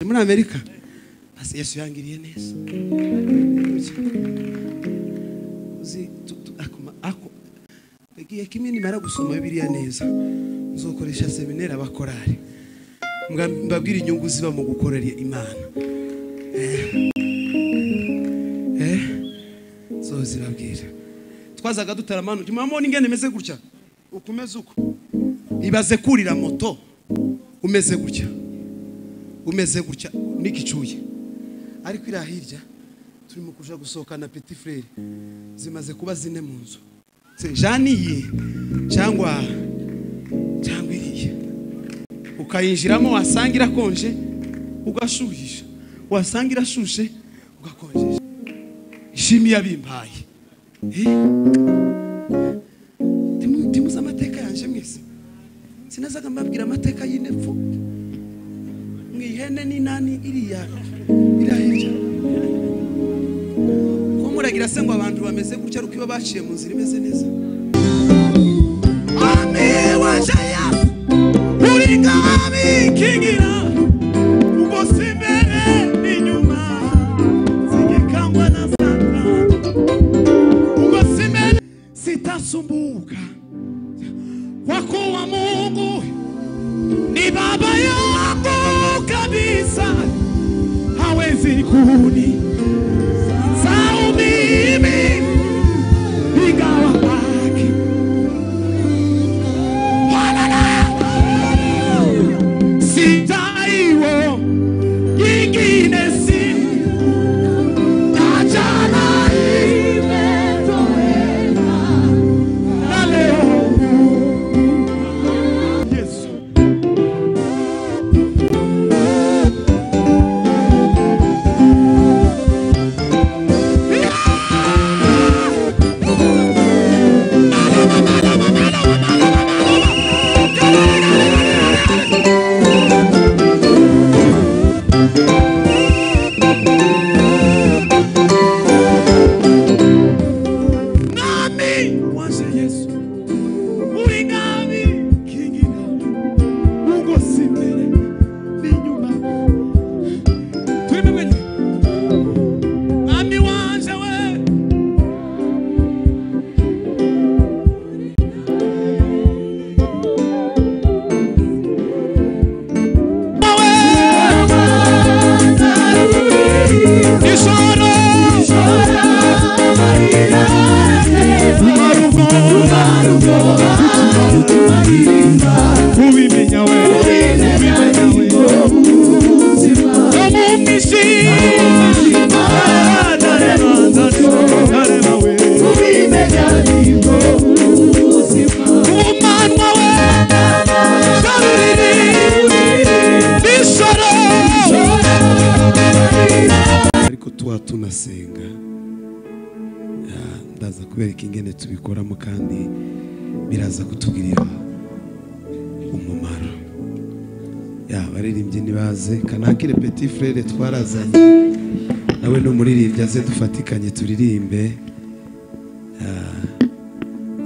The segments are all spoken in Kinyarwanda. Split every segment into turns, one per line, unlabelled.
muri Amerika ase Yesu yangiriye neza uzi ako begiye kimwe nimara gusoma Bibiliya neza nzokoresha seminaire abakorari mbabwira inyungu ziba mu gukorera Imana so zibabwira twazaga dutaramana tumamo n'ingene meze gutya ukumeze uko ibaze kurira moto umeze gutya nigicuye ariko irahirya turimo kuja gusohokana petit frère zimaze kuba zine mu nzu se janiye cyangwa iriye ukayinjiramo wasangira konje ugashuhisha wasangira shushe ugakonjesha ishimi yabimpaye timuza amateka yanje mwese sinazaga mbabwira amateka y'inepfo mwihene ni nani iriya irahirya ko muragira se ngo abantu bameze gutya rukiba baciye mu nzira imeze neza ame wajaya uringa abikingira uko simbere n'inyuma zigekangwa na santa uko simbere sitasumbuka kwa kuwa Mungu ni baba yangu kabisa, hawezi kuni sao mimi ingawa baki wala sitaiwo ingine si tajana imetoena na leo tunasenga ndaza kubereka ingene tubikoramo kandi biraza kutugirira umumaro baririmbye nibaze kanakire petit frère twarazanye nawe no muririmbye aze dufatikanye turirimbe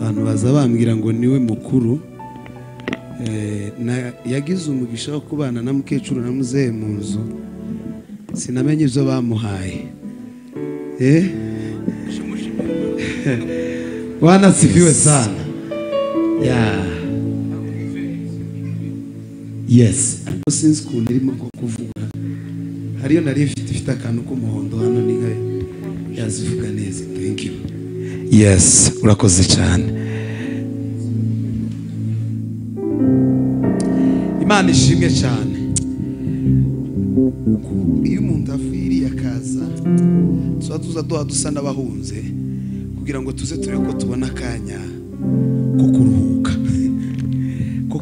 abantu baza bambwira ngo niwe mukuru yagize umugisha wo kubana na mukecuru na muzehe mu nzu sinamenye ibyo bamuhaye wanasifiwe sana yes since kundi irimo kuvuga hariyo nari ifite akantu k'umuhondo hano ni nka yazivuga neza thank you yes urakoze cyane Imana ishimwe cyane iyo umuntu afiriye akaza tuza dusa n'abahunze kugira ngo tuze turebe ko tubona akanya ko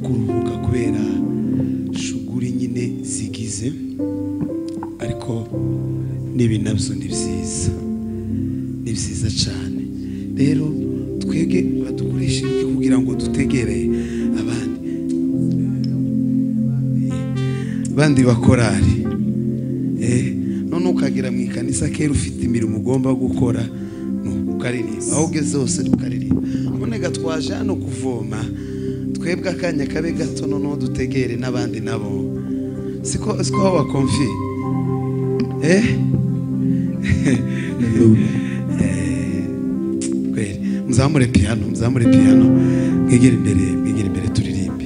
kuruhuka kubera shuguri nyine zigize ariko nibi nabyo ni byiza cyane rero twege badukoresha kugira ngo dutegere abandi bakorari none ukagira mu ikanisa kera ufite imirimo ugomba gukora ukaririmba aho ugeze hose ukaririmba none gatwaje hano kuvoma twebwe akanya kabe gato noneho dutegere n'abandi nabo siko hawa konfi kweli. Muzamure piano mwegere imbere turirimbe,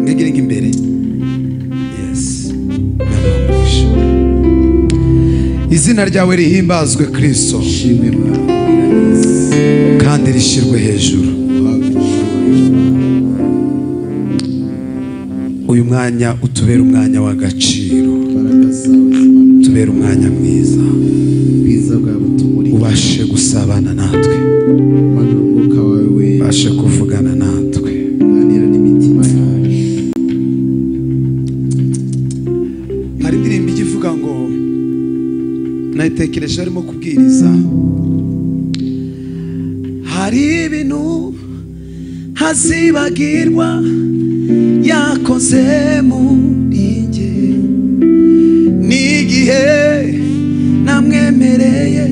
mwegere imbere. Yes, izina ryawe rihimbazwe Kristo, kandi rishirwe hejuru. Uyu mwanya utubera umwanya w'agaciro, tubera umwanya mwiza, ubashe gusabana natwe, ubashe kuvugana natwe. Hari indirimbo ivuga ngo, nayitekereje arimo kubwiriza, hari ibintu hazibagirwa yakoze muri njye, n'igihe namwemereye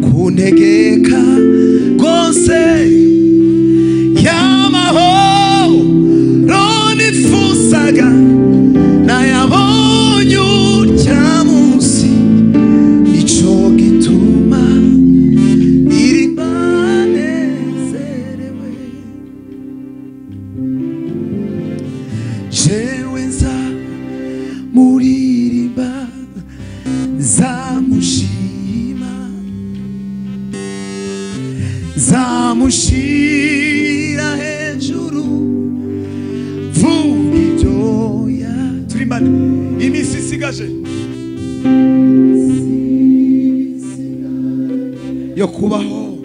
kuntegeka rwose, y'amahoro nifuzaga nayabonye urya munsi, nico gituma ndirimba nezerewe. Jewe nza muririmba, zamushima, zamushira hejuru, vuga ibyoya. Turimbane iminsi isigaje yo kubaho,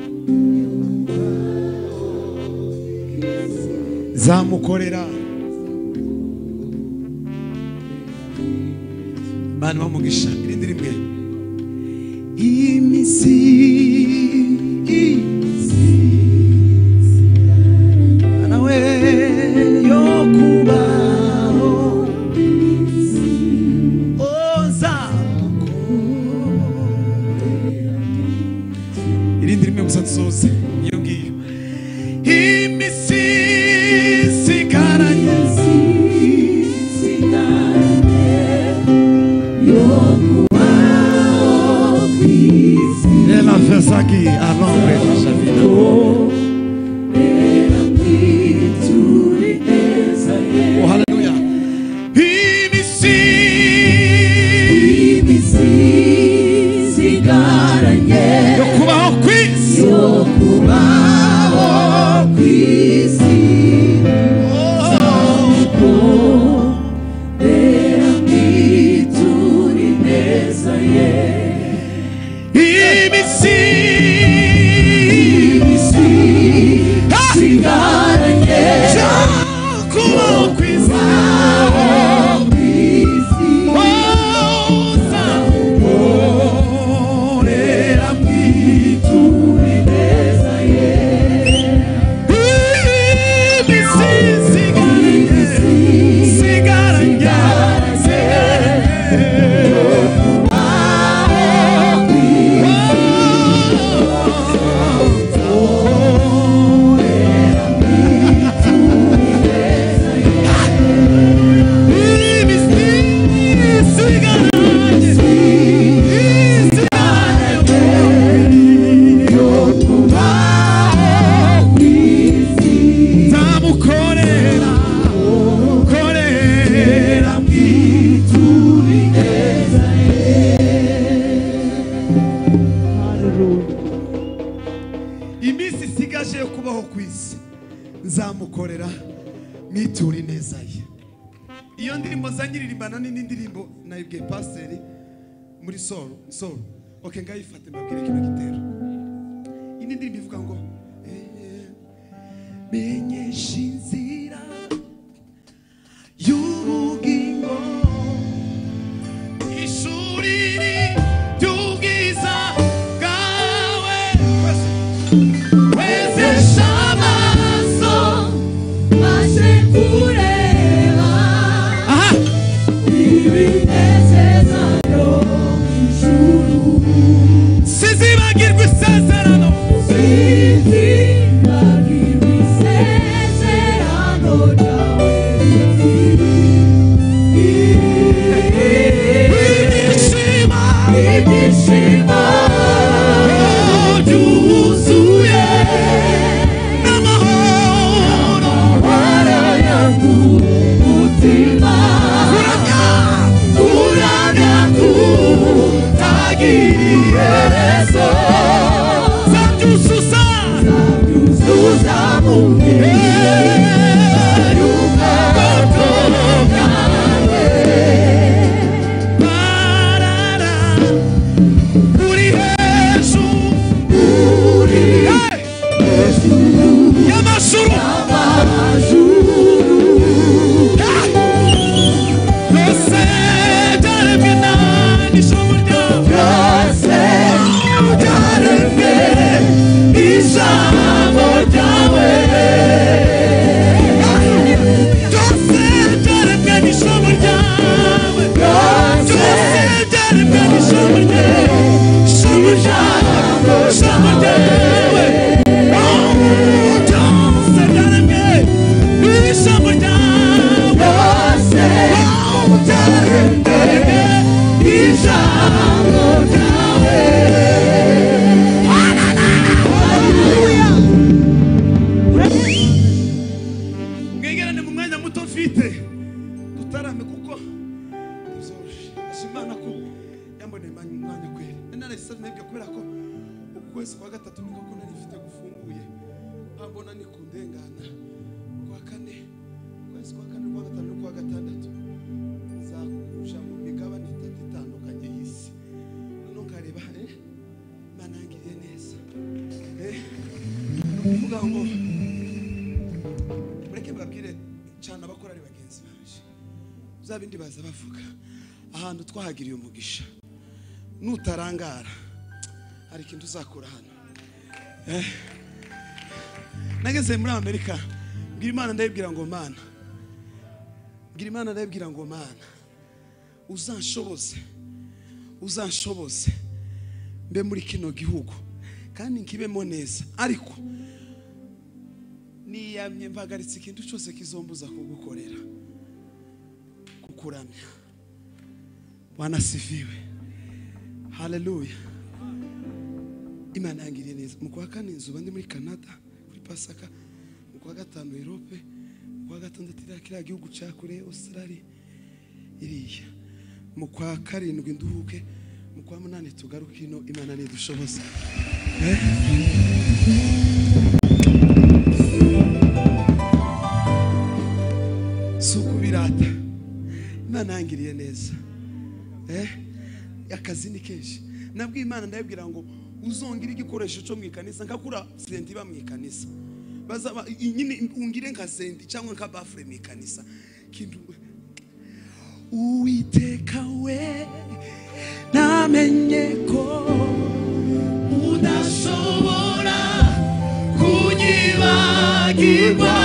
zamukorera. Bana bamugisha irindi rimwe, iminsi nawe yo kubaho, irindi rimwe gusa tusoze iyo ngiyo. Iminsi sigaranye ela fez aqui a nombre de nossa vida. Oh, aleluia. Eu kubaho kwisi, nzamukorera mituri neza ye. Iyo ndirimbo zanyiririmbana n'indi ndirimbo nayibwiye pasiteri muri solo. Okay, ngayifate mbabwire kino gitero. Indi ndirimbo ivuga ngo menyesha inzira y'ubugingo, ishuriri ry'ubwiza bwawe, wezesha amaso maze kureba ibinezeza byo mw'ijuru. Sizibagirwa isezerano, sizibagirwa isezerano ryawe riti Zabindi baza bavuga ahantu twahagiriye umugisha nutarangara hari ikintu uzakura hano. Nageze muri Amerika ngira Imana ndayibwira ngo Mana, ngira Imana ndayibwira ngo Mana uzanshoboze mbe muri kino gihugu kandi nkibemo neza, ariko niyamye mpagaritse ikintu cyose kizombuza kugukorera kuramya. Bwana sifiwe. Haleluya. Imana yangiriye neza. Mu kwa kane nzuba ndi muri Canada kuri Pasaka, mu kwa gatanu Europe, mu kwa gatandatu kiriya gihugu cya kure Australia iriya, mu kwa karindwi nduhuke, mu kwa munani tugaruke ino. Imana nidushoboza. Sukubirata. Imana yangiriye neza. Akazi ni kenshi. Nabwiye Imana ndayibwira ngo uzongire igikoresho cyo mu ikanisa nkakura senti ba mu ikanisa. Bazaba nyine ungire nka senti cyangwa nka bafure mu ikanisa. Kintu Uwiteka we namenye ko udashobora kunyibagirwa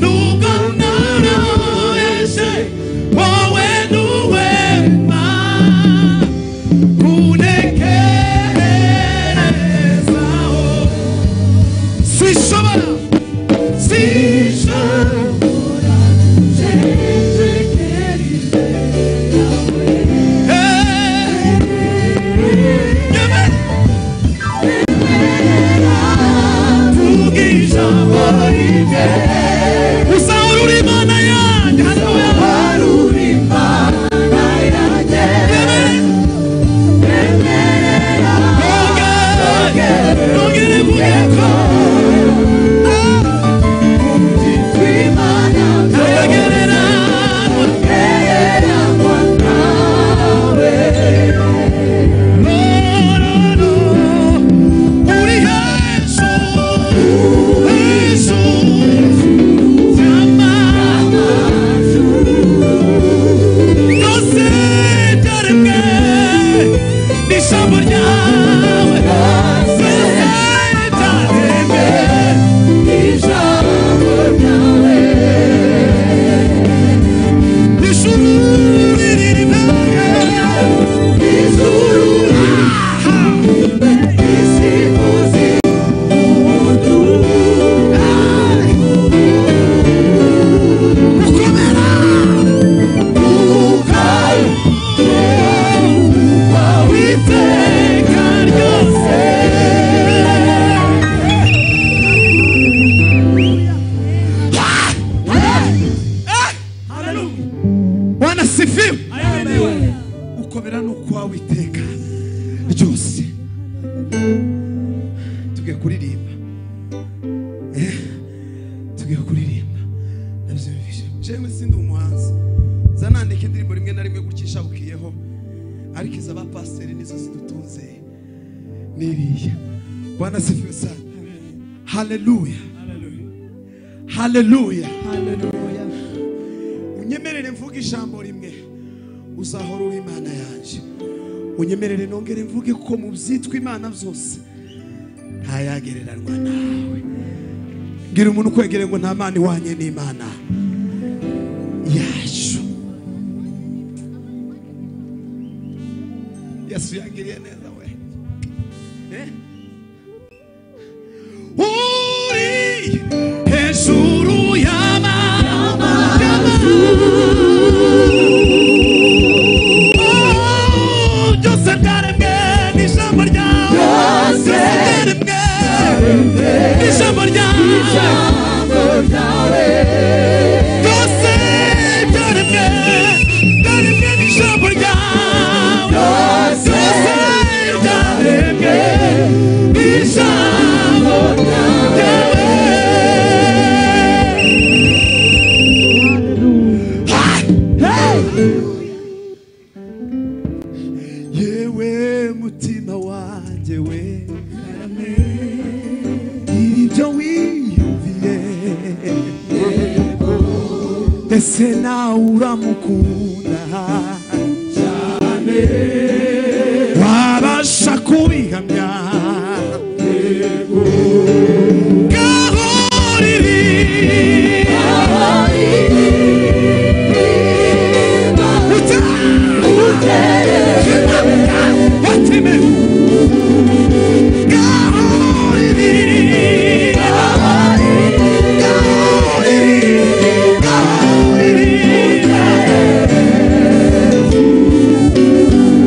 nubwo narahoje wowe nuwema kunekerezaho sishobora tugisha Bwana sifiwe. Ukobera n'ukwawe iteka ryose. Tugiye kuririmba. Tugiye kuririmba. Navyumvise. Jewe sindi umuhanzi. Zanandika indirimbo rimwe na rimwe gukisha bukiyeho. Ariko izaba pastor nizo zidutunze. Niriya. Bwana sifiwe sana. Hallelujah. Hallelujah. Hallelujah. Unyemerere mvuge ijambo rimwe. Uzahora uri Imana yanje. Unyemerere nongere mvuge ko mu byitwa Imana byose ntayagereranywa nawe. Ngira umuntu kwegere ngo nta mana wanye n'Imana yacu. Yesu yangiriye neza we. Uri hejuru y'amama. Byose byaremwe n'ijambo ryawe. Byose byaremwe n'ijambo ryawe. Byose byaremwe n'ijambo ryawe. Byose byaremwe n'ijambo ryawe. Yewe mutima wanje we, ibyo wiyumviye, ese nawe uramukunda cyane, wabasha kubihamya.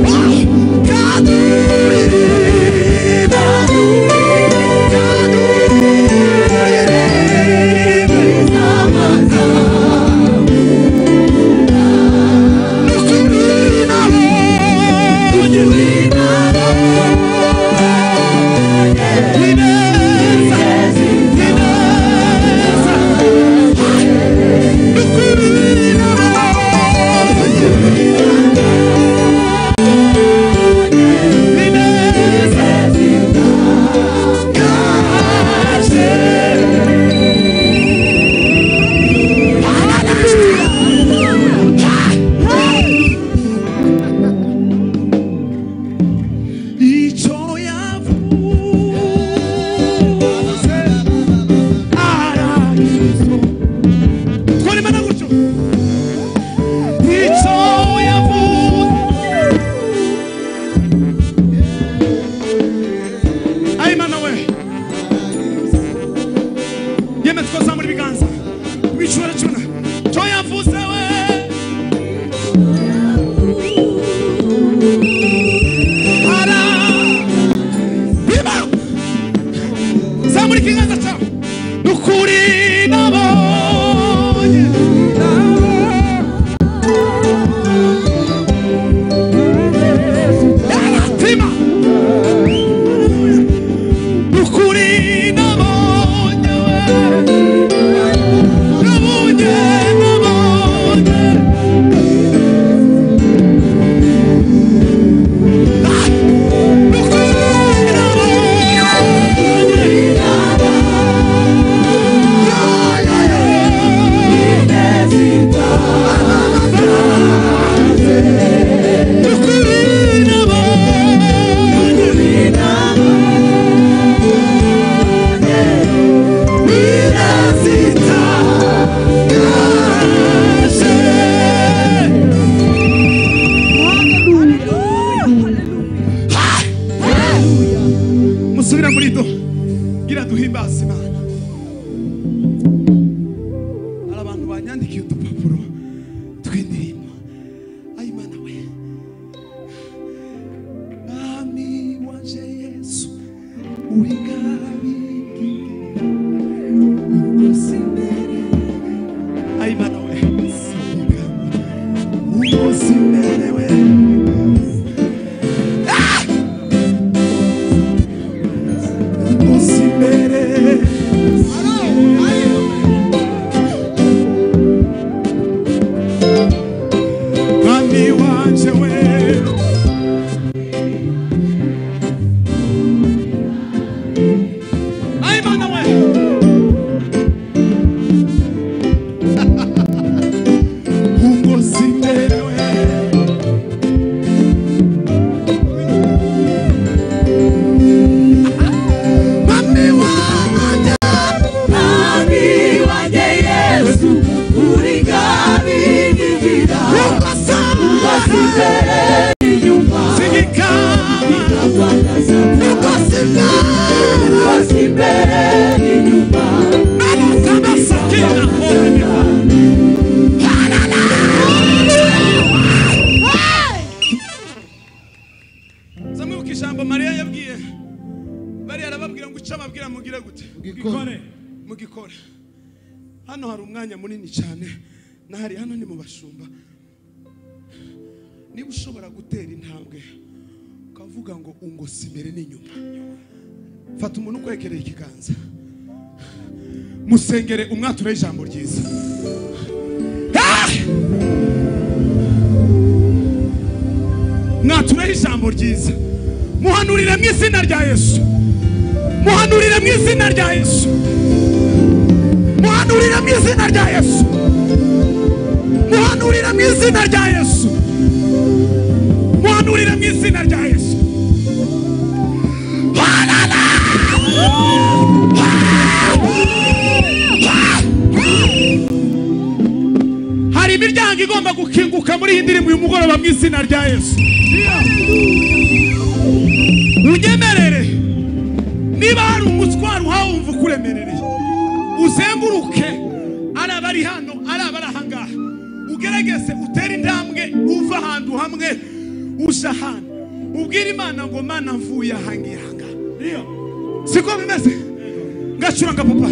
Oh!
mugikora hano hari umwanya munini cyane nahari hano ni mu bashumba niba ushobora gutera intambwe ukavuga ngo ungosi imbere n'inyuma fata umuntu ukwekereye ikiganza musengere umwature ijambo ryiza mwature ijambo ryiza muhanurire mu izina rya Yesu muhanurire mu izina rya Yesu muhanurire mu izina rya Yesu muhanurire mu izina rya Yesu muhanurire mu izina rya Yesu hari imiryango igomba gukinguka muri iyi ndirimbo uyu mugoroba mu izina rya Yesu unyemerere niba hari umutwaro uhawumva ukuremerereye uzenguruke araba ari hano araba ari ahangaha ugerageze utere intambwe uva ahantu hamwe uja hano ubwira Imana ngo Mana mvuye ahangihanga siko bimeze ngacuranga papa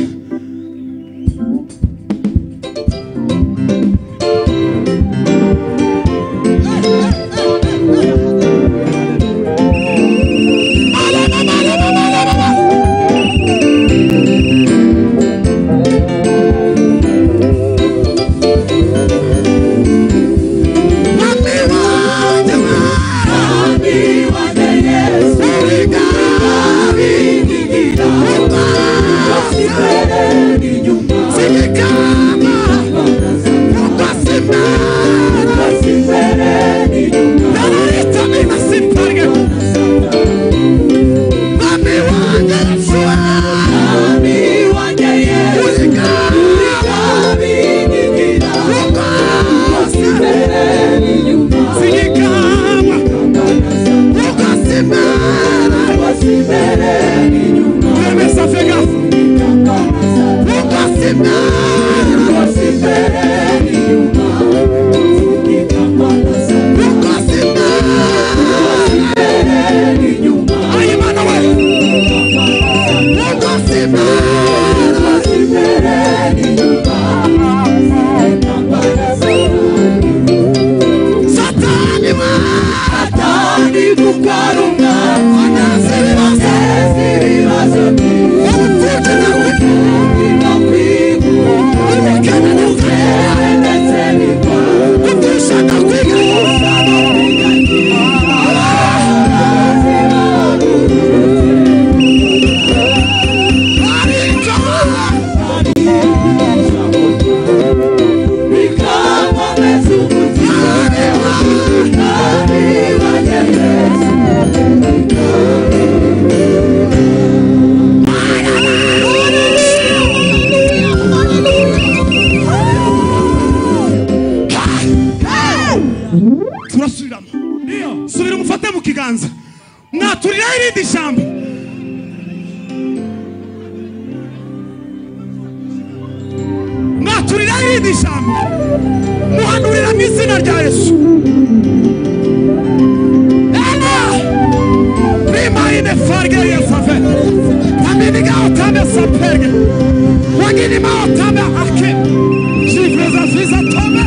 Visa tome,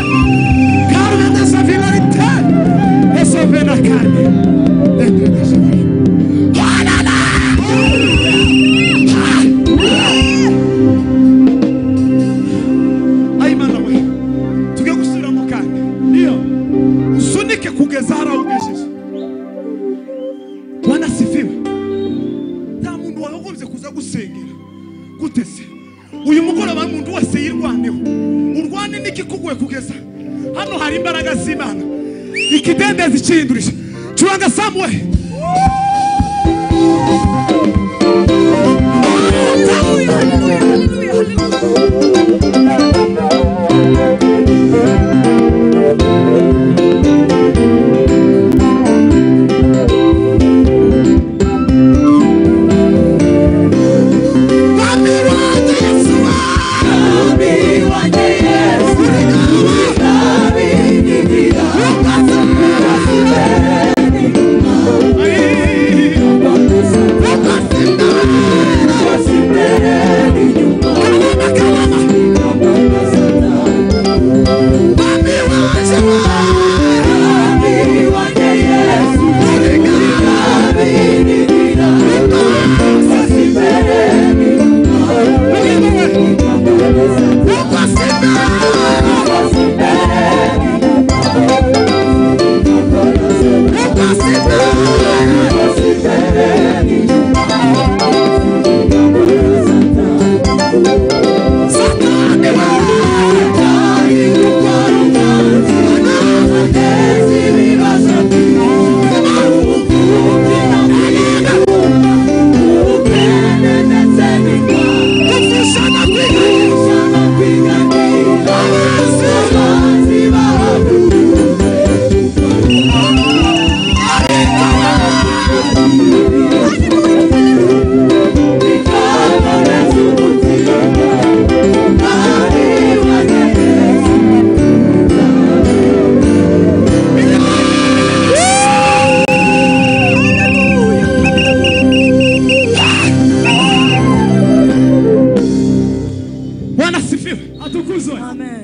carne dessa vila
carne. Ai mana we tugiye gusubira mu kandi niyo usunike kugeza harabugejeje. Bwana sifiwe. Nta muntu wagombye kuza gusengera gutese uyu mugoroba umuntu wese yirwaneho urwane n'ikikuguye kugeza hano hari imbaraga z'Imana ikidendezi cyindurije curanga Samuel.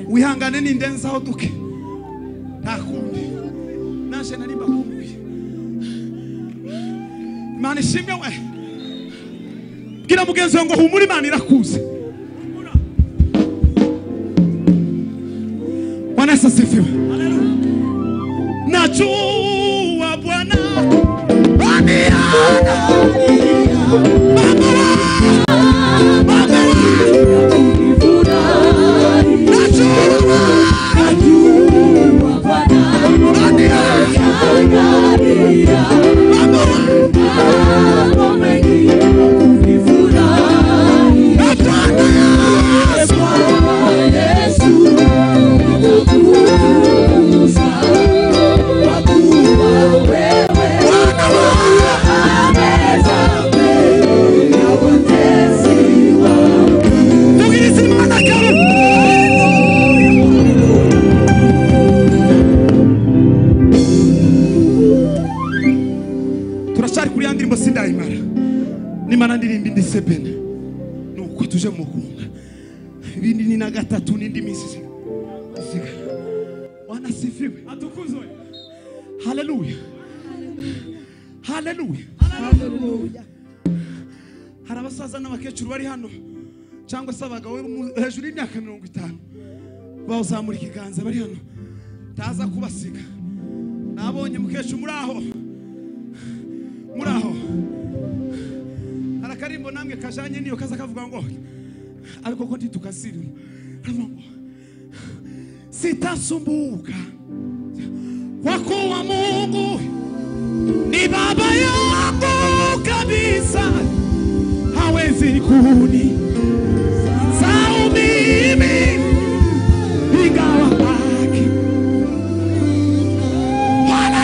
Wihangane n'indenza aho duke ntakundi naje nari bakumbuye. Imana ishimwe we. Bwira mugenzi wawe ngo humura Imana irakuze. Bwana asifiwe. Najua Bwana nimana ndirimba indi sebene nuko tuje mukunga ibindi ni na gatatu n'indi misi. Bwana sifiwe. Atukuzwe. Haleluya. Haleluya. Haleluya. Hari abasaza n'abakecuru bari hano cyangwa se abagabo hejuru y'imyaka 50 bazamura ikiganza bari hano taza kubasiga. Nabonye mukecuru muri aho harakarimbo namwe kajanye niyo kaza kavuga ngo ariko ko nditukasiri ngo sitasumbuka kwa kuwa Mungu ni baba yangu kabisa, hawezi kuni sao mimi ingawa baki wala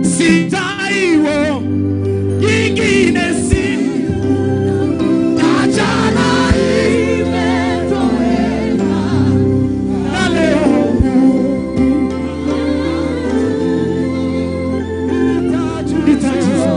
sitaiwo ingine si tajana imetoena na leo nitajizo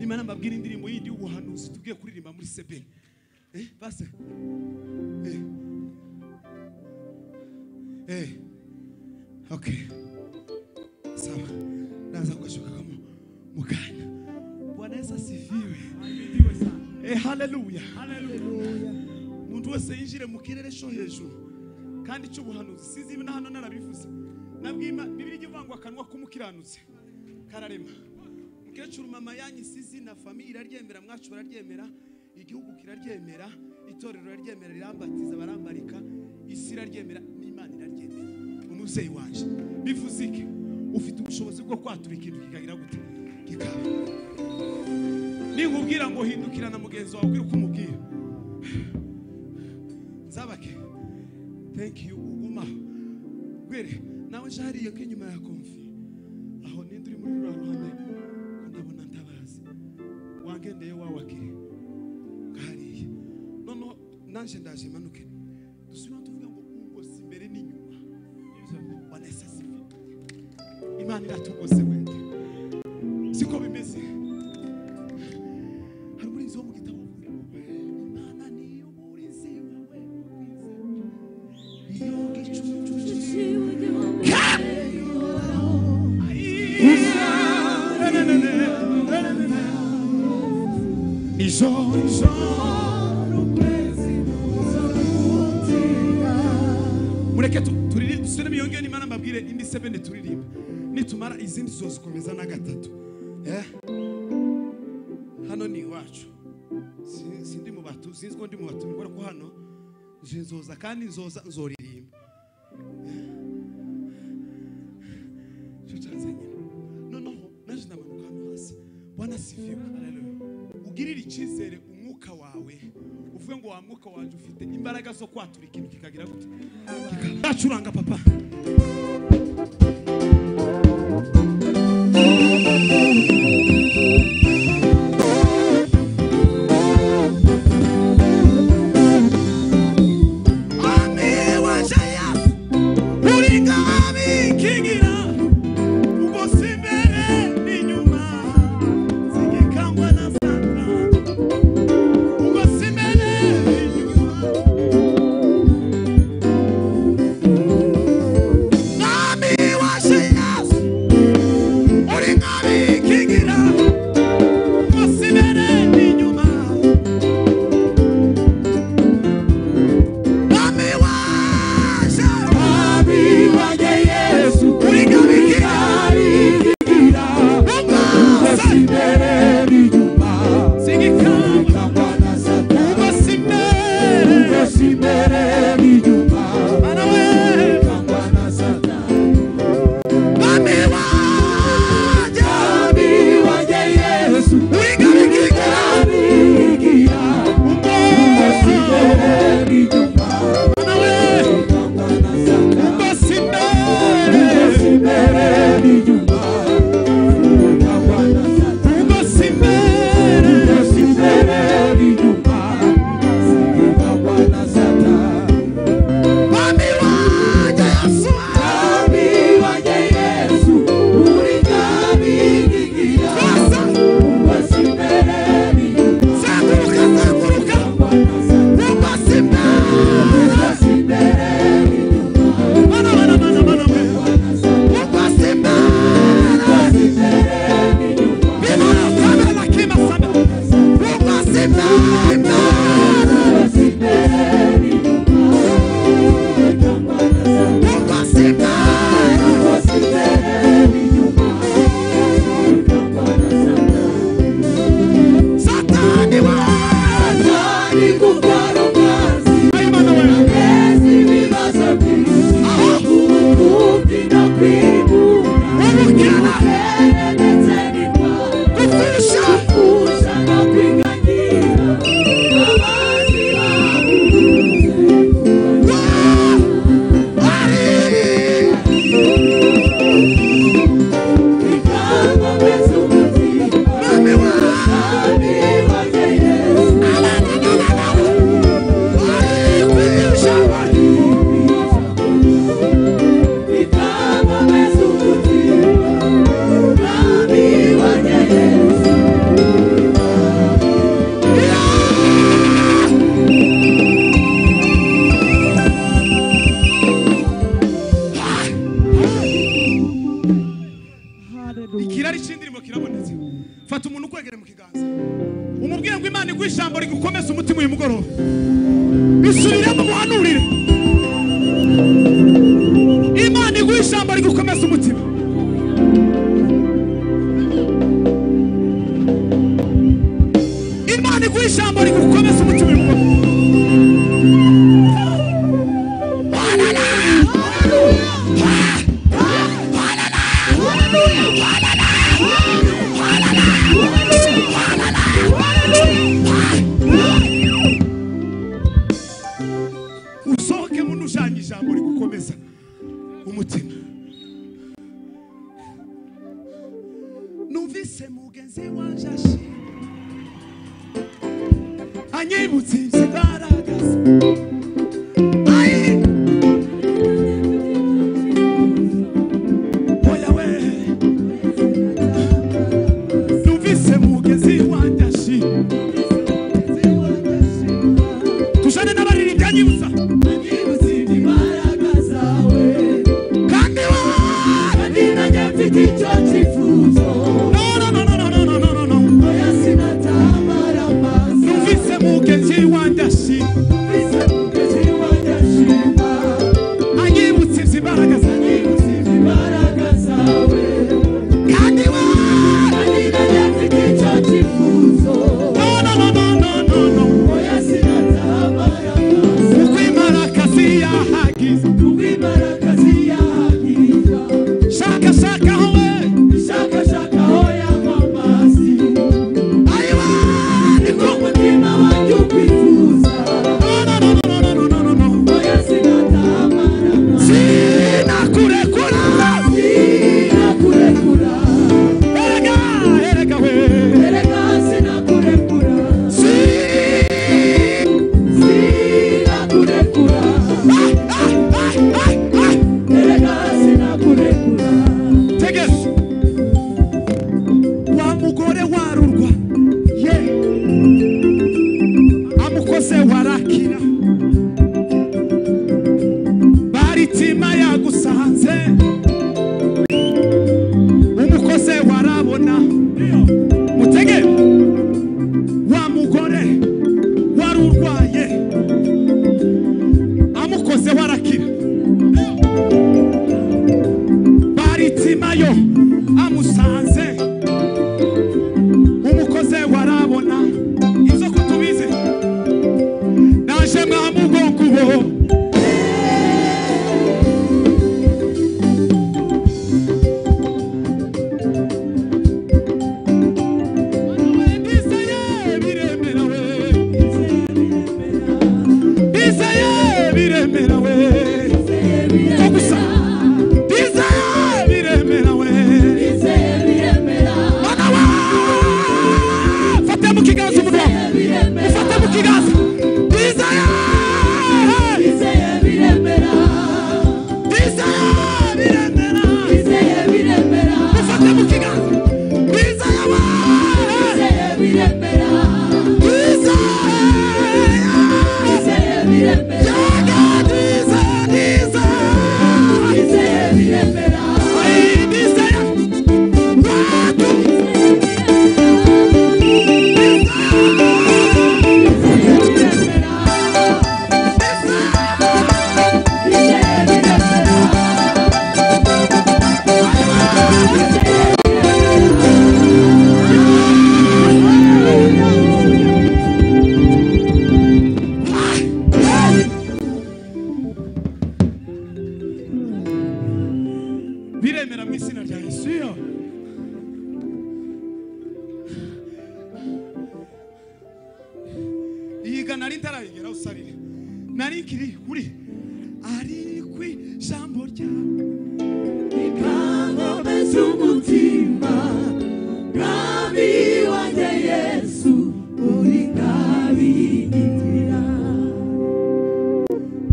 Imana mbabwira indirimbo yindi y'ubuhanuzi tugiye kuririmba muri sebeni. Base. Okay. Sawa. Naanza kushuka kama mukanya. Bwana Yesu asifiwe. Haleluya. Haleluya. Muntu wese yinjire mu kirere cyo hejuru. Kandi cy'ubuhanuzi sizi ibina hano narabivuze. Nabwima Bibiliya ivangwa kanwa kumukiranutse. Kararema. Mukecuru mama yanyi sizi na family iraryemera, mwacu bararyemera, igihugu kiraryemera, itorero iraryemera, rirambatiza barambarika, isi iraryemera, n'Imana iraryemera. Umuvyeyi wanje bivuze iki? Ufite ubushobozi bwo kwatura ikintu kikagira gute? Kikaba. Ninkubwira ngo hindukirana mugenzi wawe ubwira kumubwira. Zabake. Thank you uguma. Gwere nawe jariye ko inyuma ya konfi. Aho ninduri muri ruhande ndabona ndabazi. Wangendeye wawakire. Kariye. Nono nanje ndaje manuke. Dusubira tuvuga ngo ubwo simbere n'inyuma. Bwana Yesu asifiwe. Imana iratugose wende. Siko bimeze. Hari muri zo mu gitabo. Imana niyo murizi wawe. Iyo gicucu mureke turirimbe dusubire yongeye n'Imana mbabwire indi sebene turirimba nitumara izindi zose komeza na gatatu hano ni wacu sindi mu batu sinzwe ndi mu batu ngora ko hano nzoza kandi nzoririmba noneho naje ndamanuka hano hasi. Bwana asifiwe. Haleluya. Ugirira icyizere umwuka wawe uvuge ngo wa mwuka wanje ufite imbaraga zo kwatura ikintu kikagira gute kikacuranga papa.
Nami wa
fata umuntu kwegere mu kiganza umubwire ngo Imana iguha ijambo rigukomeza umutima uyu mugoroba bisubiremo muhanurire Imana iguha ijambo rigukomeza umutima Imana iguha ijambo rigukomeza umutima uyu mugoroba usohoke mu nujanye ijambo rigukomeza umutima numvise mugenzi wanje anyibutse izigaragaza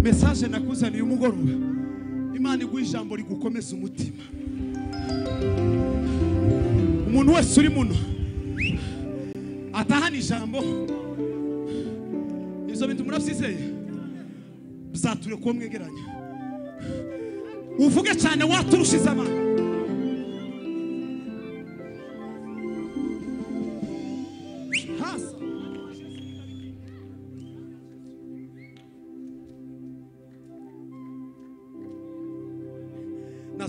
message nakuzaniye umugoroba Imana iguha ijambo rigukomeza umutima umuntu wese uri muno atahana ijambo izo bintu murafisizeye bizature ko mwegeranya uvuge cyane waturushiza amana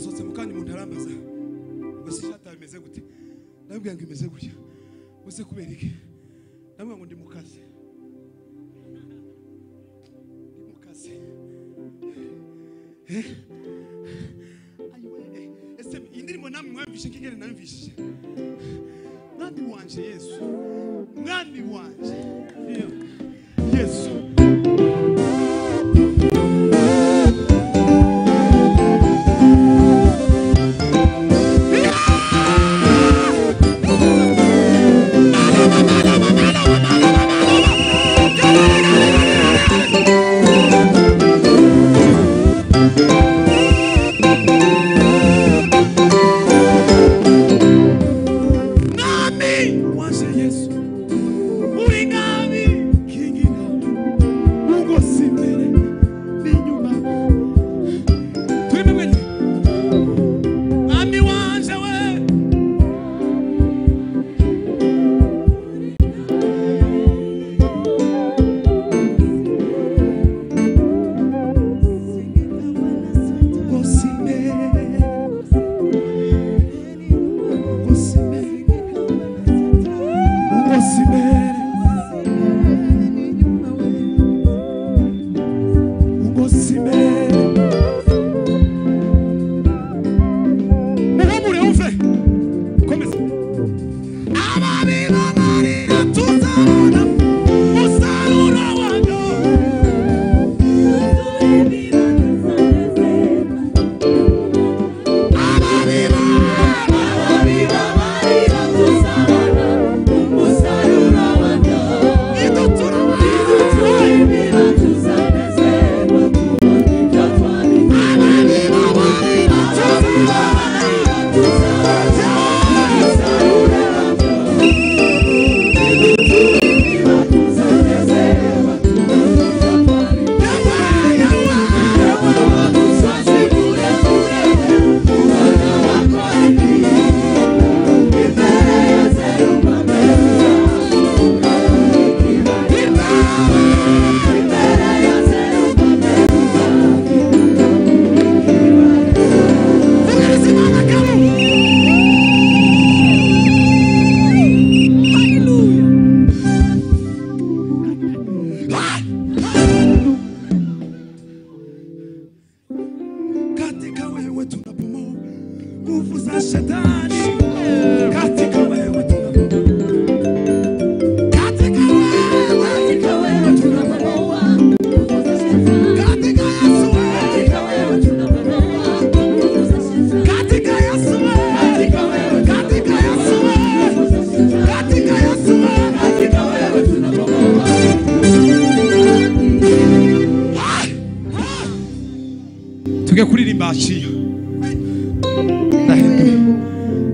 nasohotse mu kanya umuntu arambaza ngo si shata bimeze gute ndabwira ngo imeze gutya bose kubera iki ndabwira ngo ndi mu kazi ese indirimbo namwe mwamvishe kigere namvishe mwami wanje Yesu mwami wanje Yesu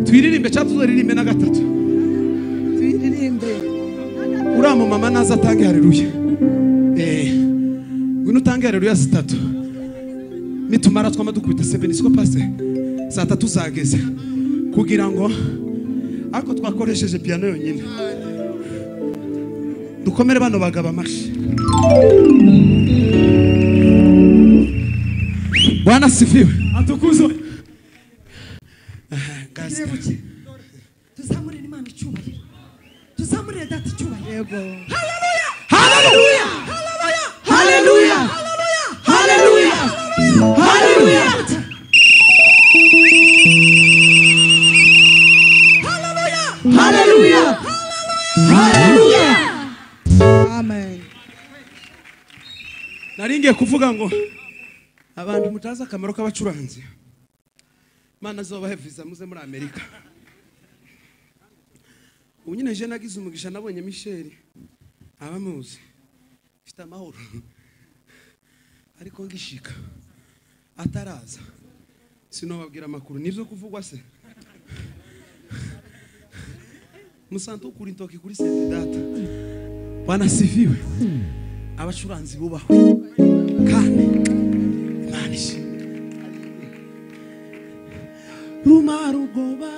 twiririmbe cyatuzoririmbe na gatatu twiririmbe uramo mama naza atange haleluya ngwino utange haleluya zitatu nitumara twama dukubita 7 siko passe saa 3 zageze kugira ngo ako twakoresheje piano yonyine dukomere bano bagaba amashi. Bwana sifiwe. Atukuzwe.
Tuzamurire Imana icyubahiro. Tuzamurire data icyubahiro. Yego.
Haleluya. Haleluya.
Haleluya. Haleluya. Haleluya. Haleluya. Haleluya. Haleluya. Amen.
Naringiye kuvuga ngo abantu mutaza akamaro k'abacuranzi Mana zobahe visa muze muri Amerika. Unyine je nagize umugisha nabonye Michel abamuzi mfite amahoro ariko ngishika ataraza sinobabwira amakuru nivyo kuvugwa se musanto kuri ntoki kuri sente data. Bwana sifiwe. Abacuranzi bubahwe kandi manishi rumarugoba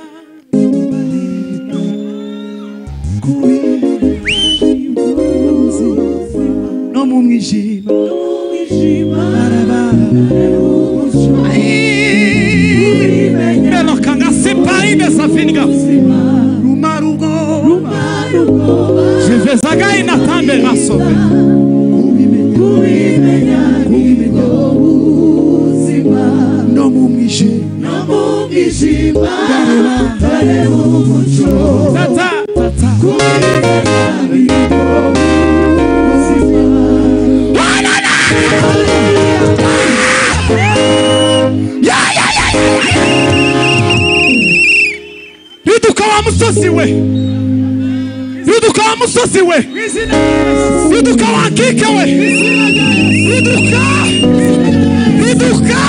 no mu mwijima barabara
Safinga
rumarugo
je vais again attendre la sauver
no mumishima
tata Riduka wa musozi we Riduka wa musozi we Riduka wa kike we Riduka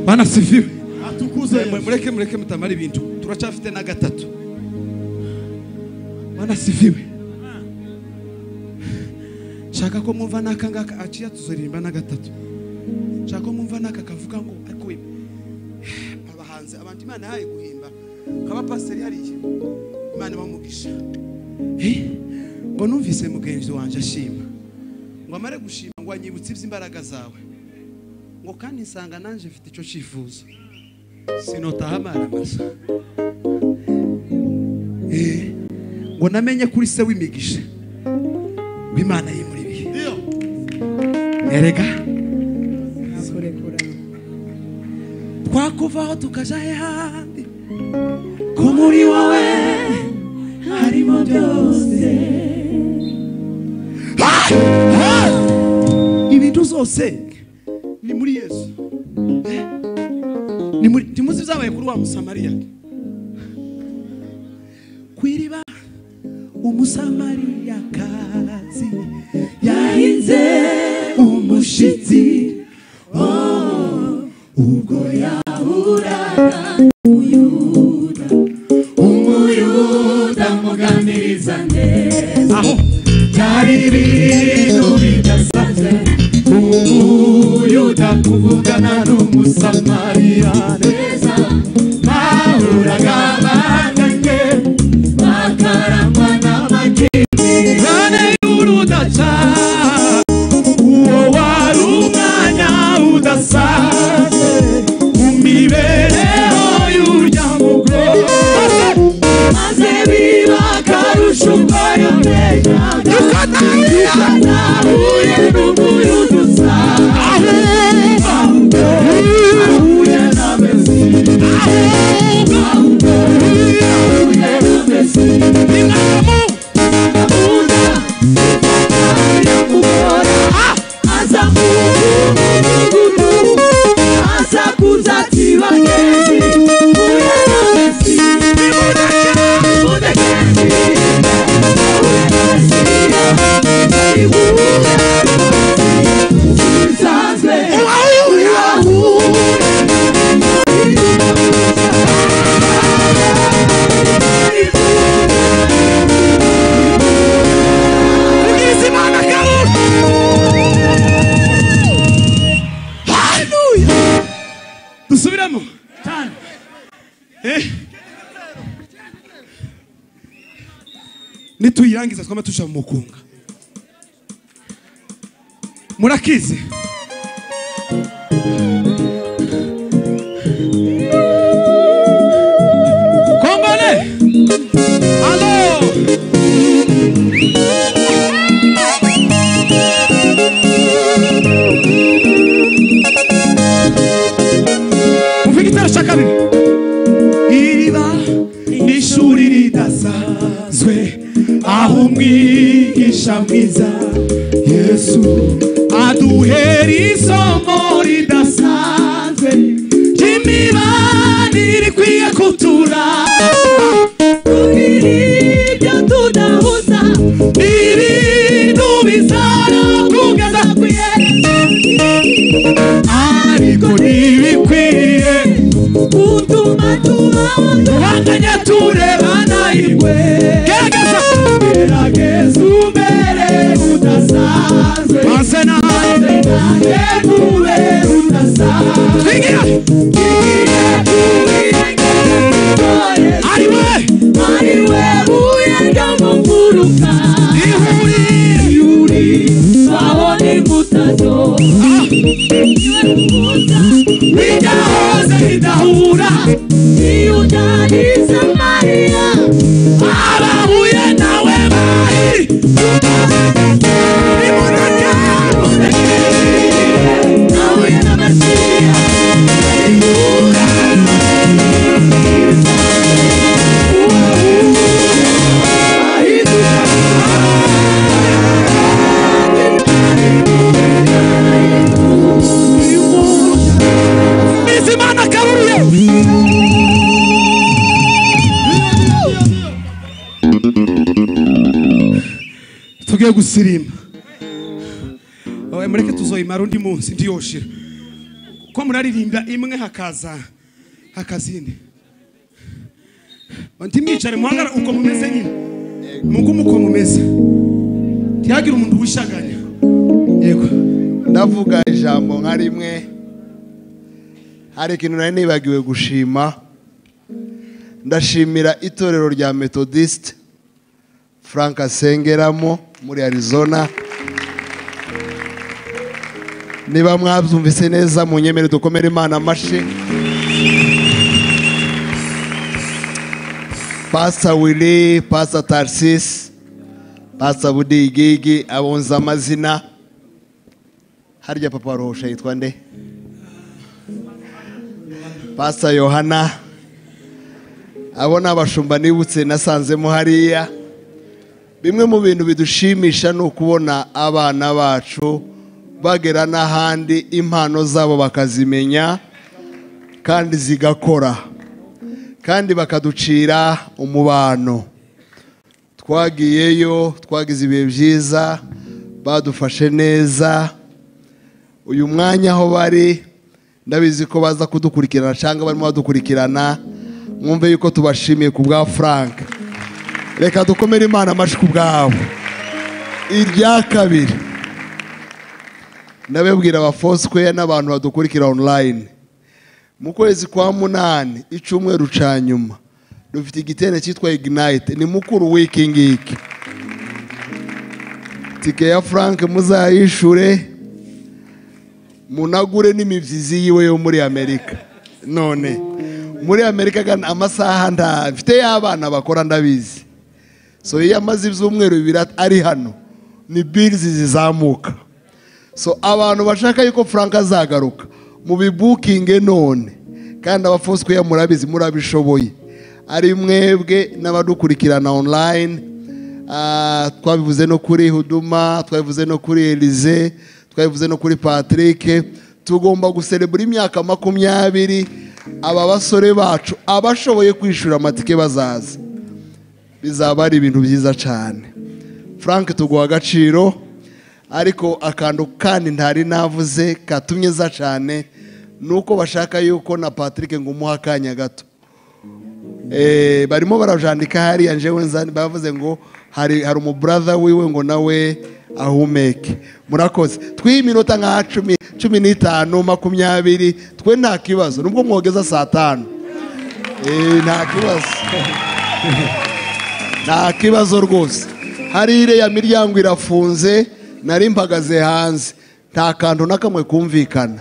Bana sifiwe atukuze mureke mutamara ibintu turacafite na gatatu Bana sifiwe Shaka ko mumva nakangaka aciya tuzorimba na gatatu Shaka ko mumva naka kavuga ngo ariko abahanze abantu Imana yaye guhimba kaba pastor hari Imana bamugisha ngo numvise mugenzi wanje ashima ngo amare gushima ngo anyibutse iby'imbaraga zawe ngo kandi nsanga nanje mfite ico cifuzo sinotahamara masa ngo namenye kuri se w'imigisha Imana yimuri bihe erega twakuvaho tukaja handi ko muri wawe harimo byose ibintu zose ni muri Yesu ni muri timuzi zabaye kuri wa Musamariya kwiriba umusamariya kazi yahinze umushitsi ubwo yahuraga umuyuda muganiriza neza aho byari ibintu bidasanzwe umuyuda kuvugana n'umusamariya neza bahuraga baganye bakarangwa n'amakimbirane y'urudaca uwo wari umwanya udasanzwe mu mibereho y'uryango maze biba akarusho ubwo yomejaga yukanahuye n'umuyuda usa ahuye na Mesiya nituyirangiza twama tusha mu mukunga murakize Kongole allo mufikitara shaka bibi iriba nishuri ridasanzwe aho umwigisha mwiza Yesu aduhera isomo ridasanzwe ry'imibanire ikwiye kutura ibyo tudahuza n'ibintu bizara kugeza ku iherezo ariko ntibikwiriye gutuma tubanganya turebana ingwe gerageza umbere udasanzwe maze nawe ube udasanzwe ariwe buye ry'umufuruka yuri babona imbuto
idahura iyudaniza Maria abahuye nawe bari imunaka nawe na Maria tugiye gusirimba mureke tuzoyimara undi munsi ndiyoshira ko muraririmba imwe hakaza hakazindi mwicare muhangara uko mumeze nyine muko mumeze ntiyagira umuntu wishaganya yego
ndavuga ijambo nka rimwe hari ikintu nari nibagiwe gushima ndashimira itorero rya Methodist Frank asengeramo muri Arizona niba mwabyumvise neza mu nyemere dukomere Imana amashi Pastor Willy, Pastor Tarsis, Pastor Budi Gigi abonza amazina harya papa rohosha yitwa nde Pastor Yohana abona abashumba nibutse nasanzemo hariya bimwe mu bintu bidushimisha no kubona abana bacu bagera n'ahandi impano zabo bakazimenya kandi zigakora kandi bakaducira umubano twagiyeyo twagize ibihe byiza badufashe neza uyu mwanya aho bari ndabizi ko baza kudukurikirana cyangwa barimo badukurikirana mwumve yuko tubashimiye ku bwa Frank reka dukomere Imana amashi ku bwabo irya kabiri ndababwira abafoswe n'abantu badukurikira online mu kwezi kwa 8 icumweru ca nyuma dufite igitene cyitwa Ignite ni mukuru wiki ngiki tike ya Frank muzayishure munagure n'imivyizi yiwe yo muri Amerika none muri Amerika gana amasaha ndafite y'abana bakora ndabizi so yamaze ibyumweru bibiri ari hano ni bills zizamuka so abantu bashaka yuko Frank azagaruka mu bibukinge none kandi abafoswe ya murabizi murabishoboye ari mwebwe n'abadukurikirana online twabivuze no kuri Huduma twabivuze no kuri Elize twabivuze no kuri Patrick tugomba guselebura imyaka 20 aba basore bacu abashoboye kwishura amatike bazaza bizaba ari ibintu byiza cyane Frank tuguha agaciro ariko akandu kandi ntari navuze katumye za cyane nuko bashaka yuko na Patrick ngo umuha akanya gato barimo barajandika hari anjewe nzani bavuze ngo hari umu brother wiwe ngo nawe ahumeke murakoze twiminota nka 15 20 twe nta kibazo nubwo mwogeza saa 5 nta kibazo nta kibazo rwose hari ire ya miryango irafunze nari mpagaze hanze nta kantu nakamwe kumvikana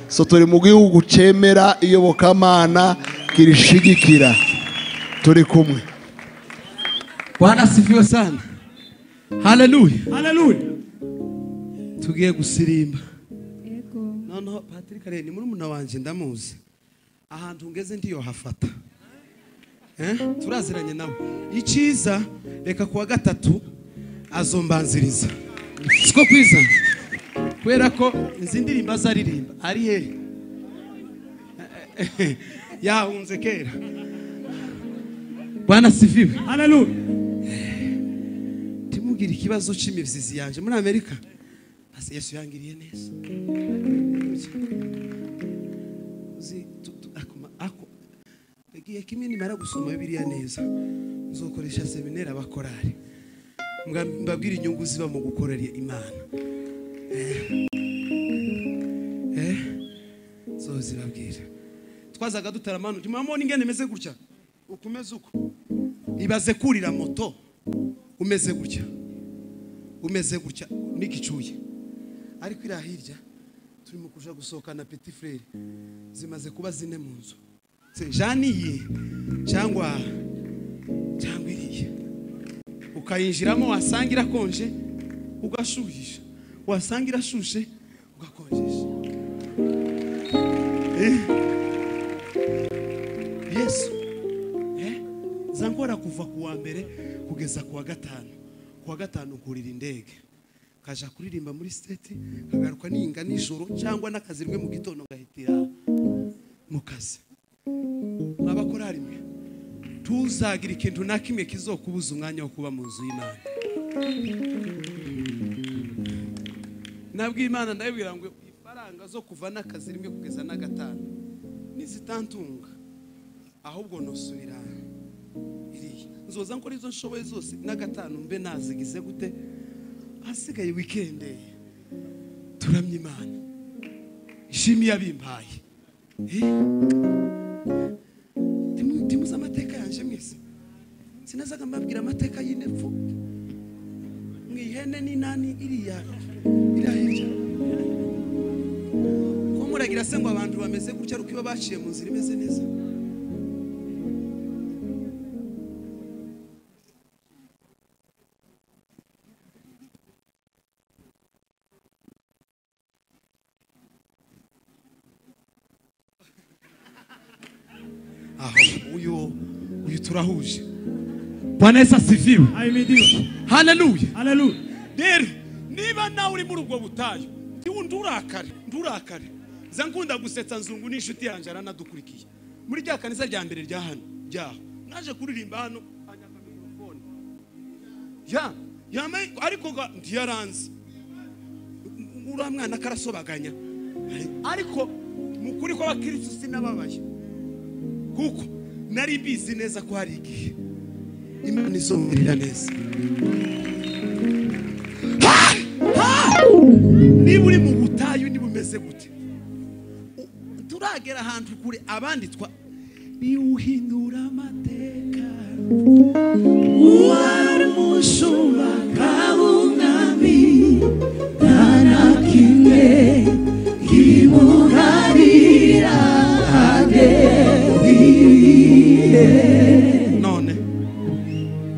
so turi mu gihugu cemera iyobokamana kirishigikira turi kumwe
Bwana sifiwe sana haleluya
Hallelujah.
tugiye gusirimba
Yego.
noneho Patrick rero ni murumuna wanje ndamuzi ahantu ngeze ndiyo hafata turaziranye nawe iciza reka kuwa gatatu azombanziriza siko kwiza kubera ko inzindirimba zaririmba ari he yahunze kera Bwana sifiwe
Hallelujah.
timugira ikibazo c'imivyizi yanje muri Amerika ase Yesu yangiriye neza uzi ako begiye kimwe nimara gusoma Bibiliya neza nzokoresha seminari abakorari mbabwira inyungu ziba mu gukorera Imana so zibabwira twazaga dutaramana murabona ingene meze gutya ukumeze uko ibaze kurira moto umeze gutya n'igicuye ariko ira hirya
turimo kuja gusohokana petit frere zimaze kuba zine mu nzu janiye cyangwa iriya ukayinjiramo wasanga irakonje ugashuhisha wasanga irashushe ugakonjesha Yesu zankora kuva kuwa mbere kugeza kuwa gatanu kurira indege kaja kuririmba muri state kagaruka ninga nijoro cyangwa nakazi rimwe mu gitondo gahitira mu kazi abakorari mwe tuzagira ikintu nakimwe kizokubuza umwanya wo kuba mu nzu y'Imana nabwo Imana ndabibwira ngo ifaranga zo kuva nakazi rimwe kugeza na gatanu nizitantunga ahubwo nosubira iri nzoza nkora izo nshoboye zose na gatanu mbe nazigize gute hasigaye weekend turamye Imana ishimi yabimpaye timuza amateka yanje mwese sinazaga mbabwira amateka y'inepfo mwihene ni nani iriya irahije ko muragira se ngo abantu bameze gutya ruko iba baciye mu nzira imeze neza uyu turahuje Bwana Yesu asifiwe
Ahimidiwe
haleluya
Haleluya
rero niba nawe uri muri ubwo butayu ndurakare zankunda gusetsa nzungu n'inshuti yanje aranadukurikiye muri rya kanisa rya mbere rya hano ryaho naje kuririmba hano anyaka mikrofone yamaye ariko ndiyaranze ura mwana karasobaganya ariko mukuri ko abakristo sinababaye kuko nari bizi neza ko hari igihe Imana izomurira neza niba uri mu butayu niba umeze gute turagera ahantu kure abandi niwuhindura amateka uwari umushumba kabunami nta kimwe kimuharira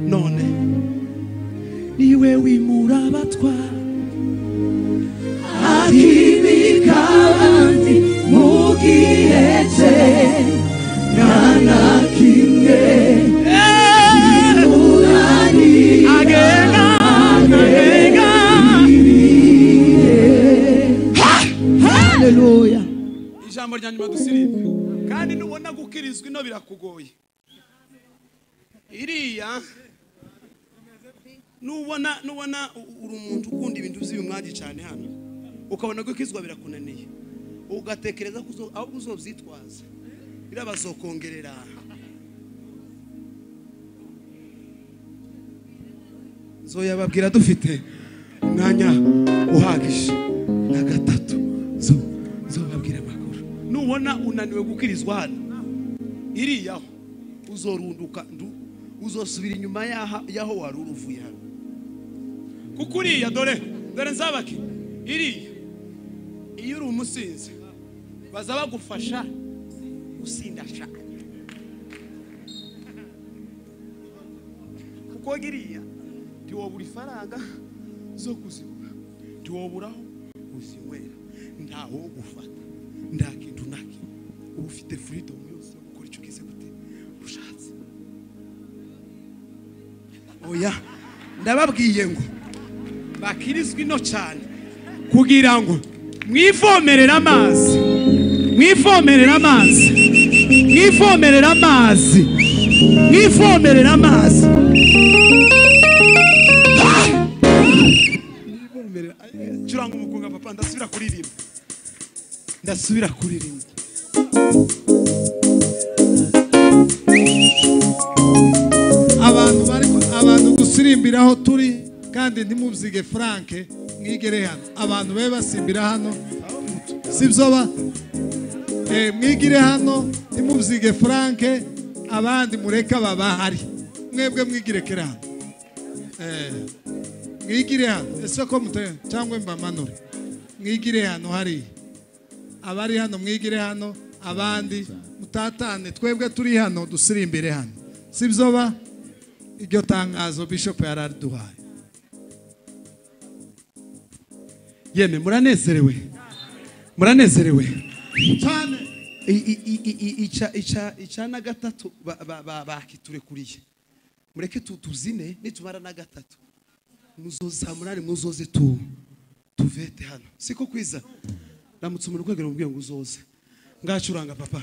none niwe wimura abatwa akibika abandi mu gihe cye nta kimwe kimuharira haleluya ijambo rya nyuma dusirimbe kandi nubona gukirizwa ino birakugoye iriya nubona uri umuntu ukunda ibintu by'ibimwaji cyane hano ukabona gukizwa birakunaniye ugatekereza ko ahubwo uzobyitwaza birabazokongerera zoyababwira dufite umwanya uhagije na gatatu zobabwira amakuru nubona unaniwe gukirizwa hano iriyaho uzorunduka uzosubira inyuma yaho wari uruvuye hano kuko uriya dore nzabaki iriya iyo uri umusinzi baza bagufasha usindasha kuko iriya ntiwobura ifaranga zo kuzigura ntiwoburaho uzinywera ntaho gufata nta kintu naki uba ufite freedom yose gukora icyo ugize gute ushatse oya ndababwiye ngo bakirizwa ino cyane kugira ngo mwivomerera amazi curanga umukunga papa ndasubira kuririmba
abantu gusirimbiraho turi kandi ntimubzige Frank mwigere hano abantu be basimbira hano sibyo mwigire hano ntimubzige Frank abandi mureka babahari mwebwe mwigirekere hano mwigire hano ese ko muteye cyangwa mbamanure mwigire hano hari abari hano mwigire hano, abandi mutatane, twebwe turi hano dusirimbire hano, sibyo ba iryo tangazo Bishop yarariduhaye.
Yeme muranezerewe, muranezerewe
cyane.
ica na gatatu bakiturekuriye, mureke tuzine nitumara na gatatu muzozamurane muzoze tuvete hano, siko kwiza. Ramutse mu rwego rubwiye ngo uzoze ngacuranga papa.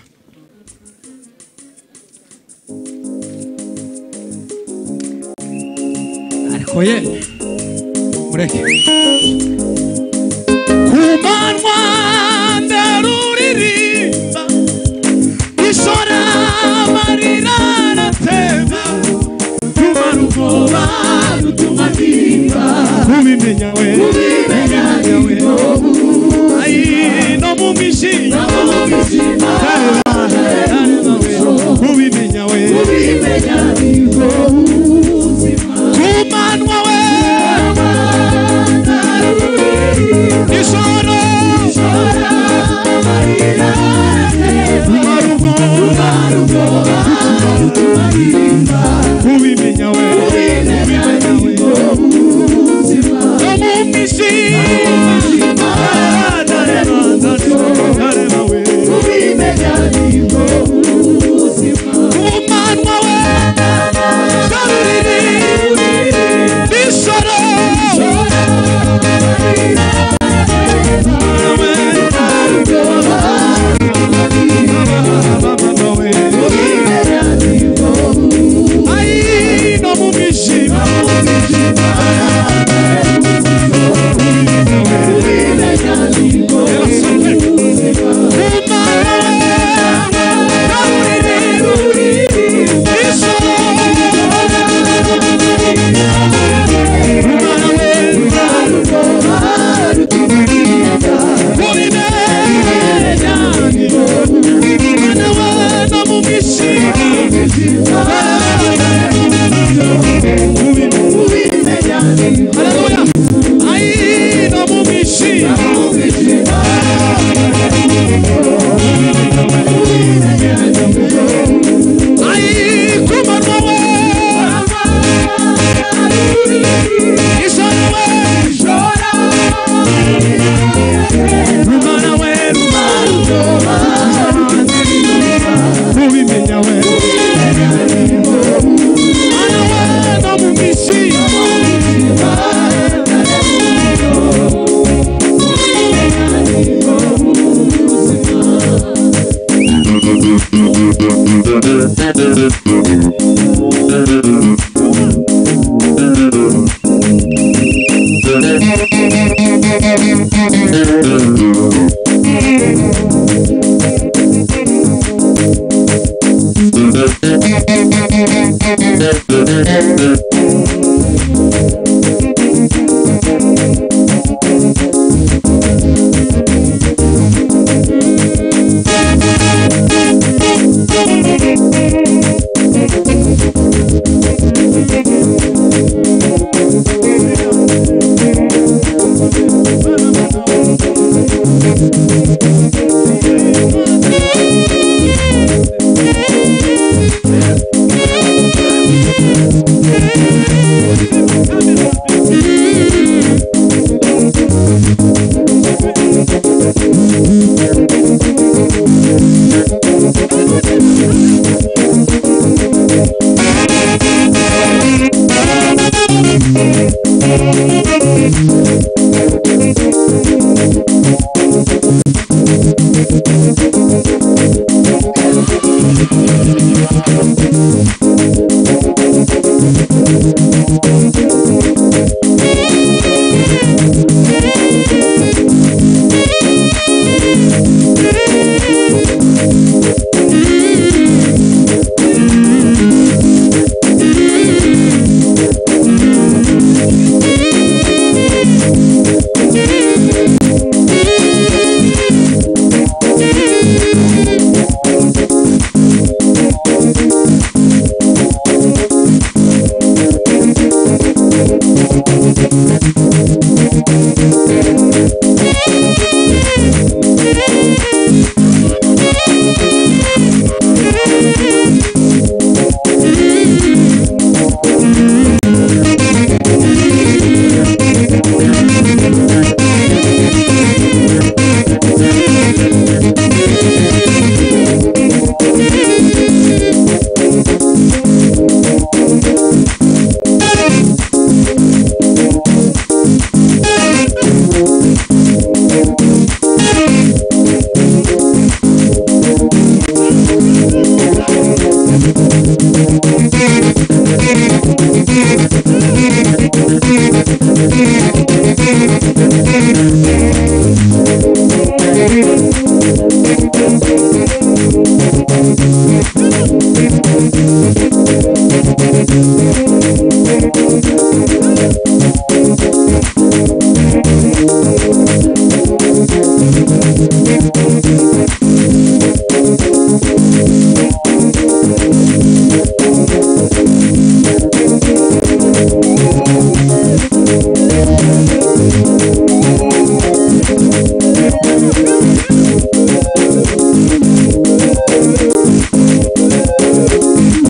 Ariko ye mureke kumanwa ndaruririmba ishora marira nateba kumara ubwoba rutuma nimba kubimenya we ayi no mu mishima kubimenya we kumanwa we ishora marira kubimenya we